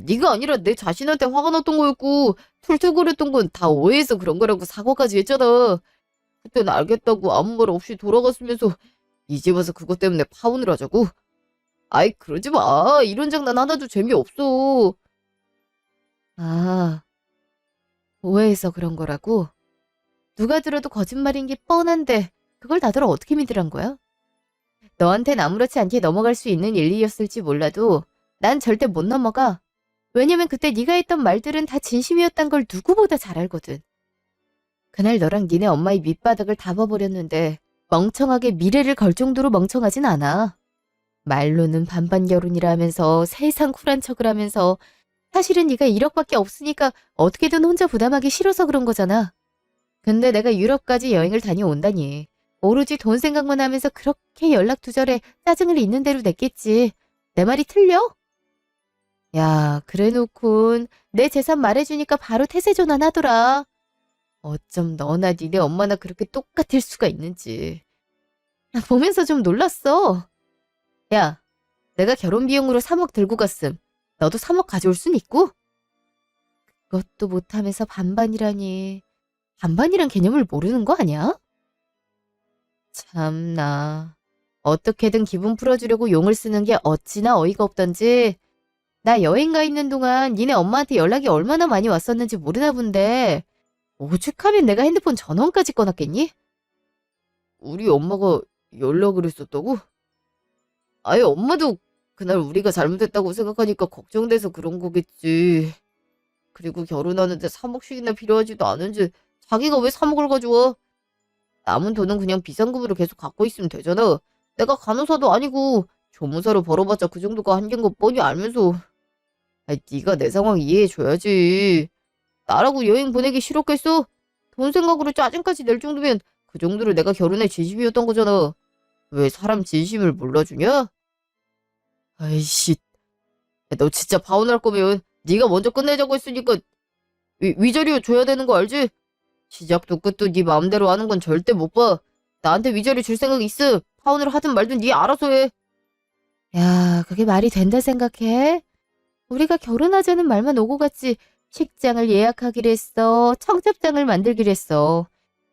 네가 아니라 내 자신한테 화가 났던 거였고 툴툴거렸던 건 다 오해해서 그런 거라고 사과까지 했잖아. 그땐 알겠다고 아무 말 없이 돌아갔으면서 이제 와서 그것 때문에 파혼을 하자고? 아이 그러지 마. 이런 장난 하나도 재미없어. 아, 오해해서 그런 거라고? 누가 들어도 거짓말인 게 뻔한데 그걸 나더러 어떻게 믿으란 거야? 너한텐 아무렇지 않게 넘어갈 수 있는 일이었을지 몰라도 난 절대 못 넘어가. 왜냐면 그때 네가 했던 말들은 다 진심이었단 걸 누구보다 잘 알거든. 그날 너랑 니네 엄마의 밑바닥을 다 봐버렸는데 멍청하게 미래를 걸 정도로 멍청하진 않아. 말로는 반반 결혼이라 하면서 세상 쿨한 척을 하면서 사실은 네가 1억밖에 없으니까 어떻게든 혼자 부담하기 싫어서 그런 거잖아. 근데 내가 유럽까지 여행을 다녀온다니. 오로지 돈 생각만 하면서 그렇게 연락 두절에 짜증을 있는 대로 냈겠지. 내 말이 틀려? 야, 그래놓곤 내 재산 말해주니까 바로 태세 전환하더라. 어쩜 너나 니네 엄마나 그렇게 똑같을 수가 있는지. 보면서 좀 놀랐어. 야, 내가 결혼 비용으로 3억 들고 갔음. 너도 3억 가져올 순 있고? 그것도 못하면서 반반이라니. 반반이란 개념을 모르는 거 아니야? 참나. 어떻게든 기분 풀어주려고 용을 쓰는 게 어찌나 어이가 없던지. 나 여행 가 있는 동안 니네 엄마한테 연락이 얼마나 많이 왔었는지 모르나 본데 오죽하면 내가 핸드폰 전원까지 꺼놨겠니? 우리 엄마가 연락을 했었다고? 아예 엄마도 그날 우리가 잘못했다고 생각하니까 걱정돼서 그런 거겠지. 그리고 결혼하는데 3억씩이나 필요하지도 않은지 자기가 왜 3억을 가져와? 남은 돈은 그냥 비상금으로 계속 갖고 있으면 되잖아. 내가 간호사도 아니고 조무사로 벌어봤자 그 정도가 한계인 거 뻔히 알면서. 아이, 네가 내 상황 이해해줘야지. 나라고 여행 보내기 싫었겠어? 돈 생각으로 짜증까지 낼 정도면 그 정도로 내가 결혼에 진심이었던 거잖아. 왜 사람 진심을 몰라주냐? 아이씨, 너 진짜 파혼할 거면 네가 먼저 끝내자고 했으니까 위자료 줘야 되는 거 알지? 시작도 끝도 네 마음대로 하는 건 절대 못 봐. 나한테 위자료 줄 생각 있어. 파혼을 하든 말든 네 알아서 해. 야, 그게 말이 된다 생각해? 우리가 결혼하자는 말만 오고 갔지 식장을 예약하기로 했어. 청첩장을 만들기로 했어.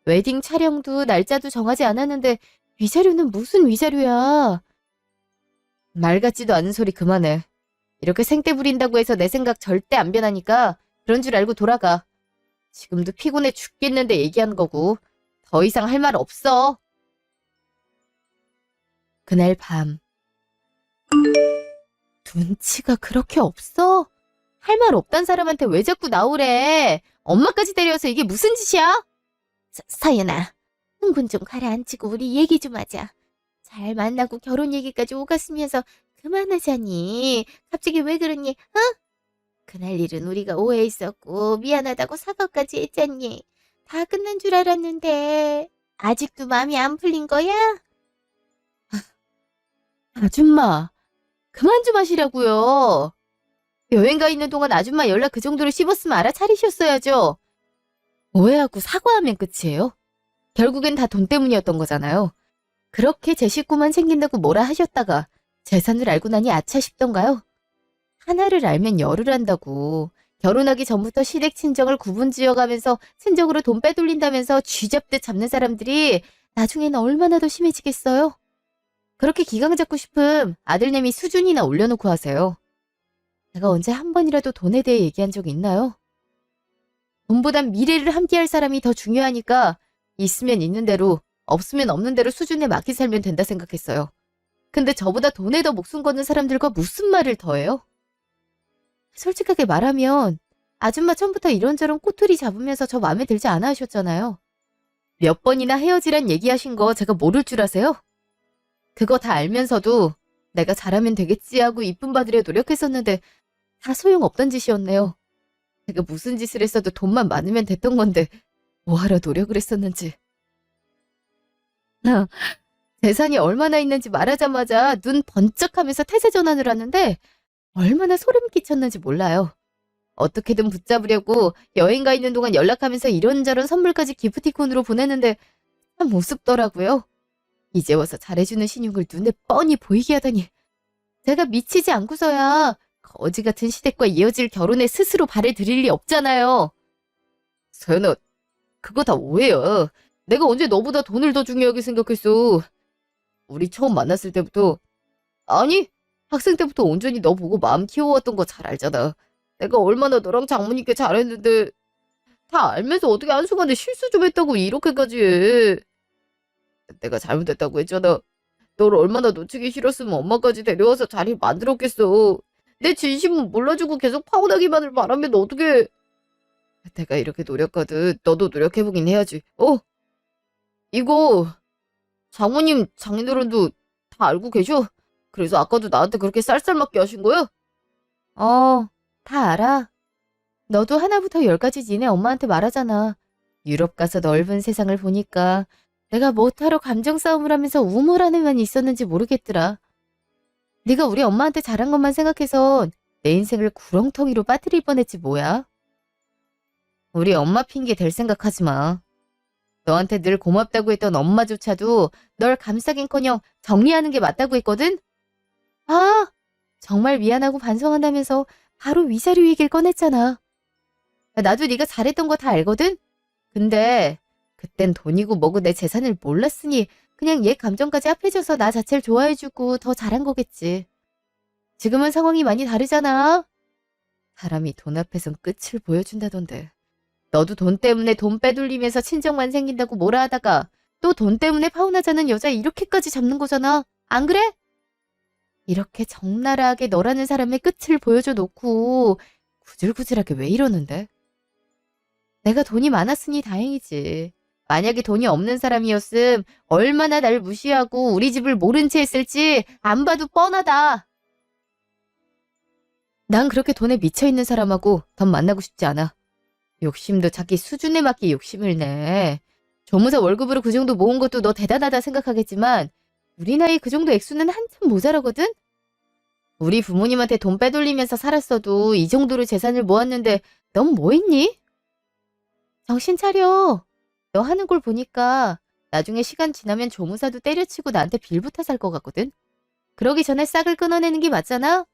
웨딩 촬영도 날짜도 정하지 않았는데 위자료는 무슨 위자료야. 말 같지도 않은 소리 그만해. 이렇게 생떼 부린다고 해서 내 생각 절대 안 변하니까 그런 줄 알고 돌아가. 지금도 피곤해 죽겠는데 얘기한 거고 더 이상 할 말 없어. 그날 밤 눈치가 그렇게 없어? 할 말 없단 사람한테 왜 자꾸 나오래? 엄마까지 데려와서 이게 무슨 짓이야? 서연아, 흥분 좀 가라앉히고 우리 얘기 좀 하자. 잘 만나고 결혼 얘기까지 오갔으면서 그만하자니. 갑자기 왜 그러니? 어? 그날 일은 우리가 오해했었고 미안하다고 사과까지 했잖니. 다 끝난 줄 알았는데 아직도 마음이 안 풀린 거야? 아줌마, 그만 좀 하시라고요. 여행 가 있는 동안 아줌마 연락 그 정도로 씹었으면 알아차리셨어야죠. 오해하고 사과하면 끝이에요. 결국엔 다 돈 때문이었던 거잖아요. 그렇게 제 식구만 챙긴다고 뭐라 하셨다가 재산을 알고 나니 아차 싶던가요? 하나를 알면 열을 안다고. 결혼하기 전부터 시댁 친정을 구분지어가면서 친정으로 돈 빼돌린다면서 쥐잡듯 잡는 사람들이 나중에는 얼마나 더 심해지겠어요? 그렇게 기강 잡고 싶음 아들내미 수준이나 올려놓고 하세요. 제가 언제 한 번이라도 돈에 대해 얘기한 적 있나요? 돈보단 미래를 함께할 사람이 더 중요하니까 있으면 있는 대로 없으면 없는 대로 수준에 맞게 살면 된다 생각했어요. 근데 저보다 돈에 더 목숨 거는 사람들과 무슨 말을 더해요? 솔직하게 말하면 아줌마 처음부터 이런저런 꼬투리 잡으면서 저 마음에 들지 않아 하셨잖아요. 몇 번이나 헤어지란 얘기하신 거 제가 모를 줄 아세요? 그거 다 알면서도 내가 잘하면 되겠지 하고 이쁨 받으려 노력했었는데 다 소용없던 짓이었네요. 제가 무슨 짓을 했어도 돈만 많으면 됐던 건데 뭐하러 노력을 했었는지. 재산이 얼마나 있는지 말하자마자 눈 번쩍하면서 태세 전환을 하는데 얼마나 소름 끼쳤는지 몰라요. 어떻게든 붙잡으려고 여행 가 있는 동안 연락하면서 이런저런 선물까지 기프티콘으로 보냈는데 모습더라고요. 이제 와서 잘해주는 신용을 눈에 뻔히 보이게 하다니. 제가 미치지 않고서야 거지 같은 시댁과 이어질 결혼에 스스로 발을 들일 리 없잖아요. 서연아, 그거 다 오해야. 내가 언제 너보다 돈을 더 중요하게 생각했어. 우리 처음 만났을 때부터, 아니, 학생 때부터 온전히 너 보고 마음 키워왔던 거 잘 알잖아. 내가 얼마나 너랑 장모님께 잘했는데 다 알면서 어떻게 한순간에 실수 좀 했다고 이렇게까지 해. 내가 잘못했다고 했잖아. 널 얼마나 놓치기 싫었으면 엄마까지 데려와서 자리 만들었겠어. 내 진심은 몰라주고 계속 파혼하기만을 바라면 어떡해. 내가 이렇게 노력하듯 너도 노력해보긴 해야지. 이거 장모님 장인어른도 다 알고 계셔? 그래서 아까도 나한테 그렇게 쌀쌀맞게 하신 거야? 다 알아. 너도 하나부터 열까지 니네 엄마한테 말하잖아. 유럽 가서 넓은 세상을 보니까 내가 못하러 감정 싸움을 하면서 우물 안에만 있었는지 모르겠더라. 네가 우리 엄마한테 잘한 것만 생각해선 내 인생을 구렁텅이로 빠뜨릴 뻔했지 뭐야. 우리 엄마 핑계 댈 생각하지 마. 너한테 늘 고맙다고 했던 엄마조차도 널 감싸긴커녕 정리하는 게 맞다고 했거든? 아, 정말 미안하고 반성한다면서 바로 위자료 얘기를 꺼냈잖아. 나도 네가 잘했던 거 다 알거든? 근데 그땐 돈이고 뭐고 내 재산을 몰랐으니 그냥 얘 감정까지 합해져서 나 자체를 좋아해주고 더 잘한 거겠지. 지금은 상황이 많이 다르잖아. 사람이 돈 앞에선 끝을 보여준다던데. 너도 돈 때문에 돈 빼돌리면서 친정만 생긴다고 뭐라 하다가 또 돈 때문에 파혼하자는 여자 이렇게까지 잡는 거잖아. 안 그래? 이렇게 적나라하게 너라는 사람의 끝을 보여줘 놓고 구질구질하게 왜 이러는데? 내가 돈이 많았으니 다행이지. 만약에 돈이 없는 사람이었음 얼마나 날 무시하고 우리 집을 모른 채 했을지 안 봐도 뻔하다. 난 그렇게 돈에 미쳐있는 사람하고 더 만나고 싶지 않아. 욕심도 자기 수준에 맞게 욕심을 내. 조무사 월급으로 그 정도 모은 것도 너 대단하다 생각하겠지만 우리 나이 그 정도 액수는 한참 모자라거든? 우리 부모님한테 돈 빼돌리면서 살았어도 이 정도로 재산을 모았는데 넌 뭐 했니? 정신 차려. 너 하는 걸 보니까 나중에 시간 지나면 조무사도 때려치고 나한테 빌부터 살 것 같거든? 그러기 전에 싹을 끊어내는 게 맞잖아?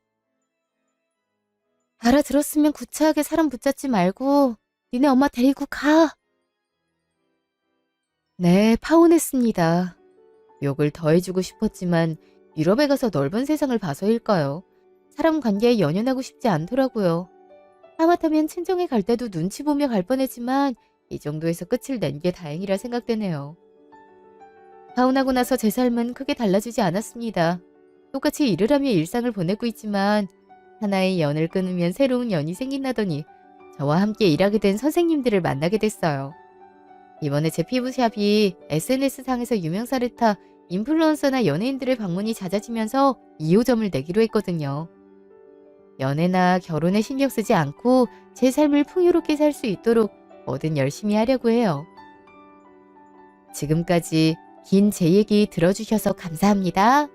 알아들었으면 구차하게 사람 붙잡지 말고 니네 엄마 데리고 가. 네, 파혼했습니다. 욕을 더 해주고 싶었지만 유럽에 가서 넓은 세상을 봐서일까요? 사람 관계에 연연하고 싶지 않더라고요. 하마터면 친정에 갈 때도 눈치 보며 갈 뻔했지만 이 정도에서 끝을 낸 게 다행이라 생각되네요. 파혼하고 나서 제 삶은 크게 달라지지 않았습니다. 똑같이 일을 하며 일상을 보내고 있지만 하나의 연을 끊으면 새로운 연이 생긴다더니 저와 함께 일하게 된 선생님들을 만나게 됐어요. 이번에 제 피부샵이 SNS상에서 유명세를 타 인플루언서나 연예인들의 방문이 잦아지면서 2호점을 내기로 했거든요. 연애나 결혼에 신경 쓰지 않고 제 삶을 풍요롭게 살 수 있도록 뭐든 열심히 하려고 해요. 지금까지 긴 제 얘기 들어주셔서 감사합니다.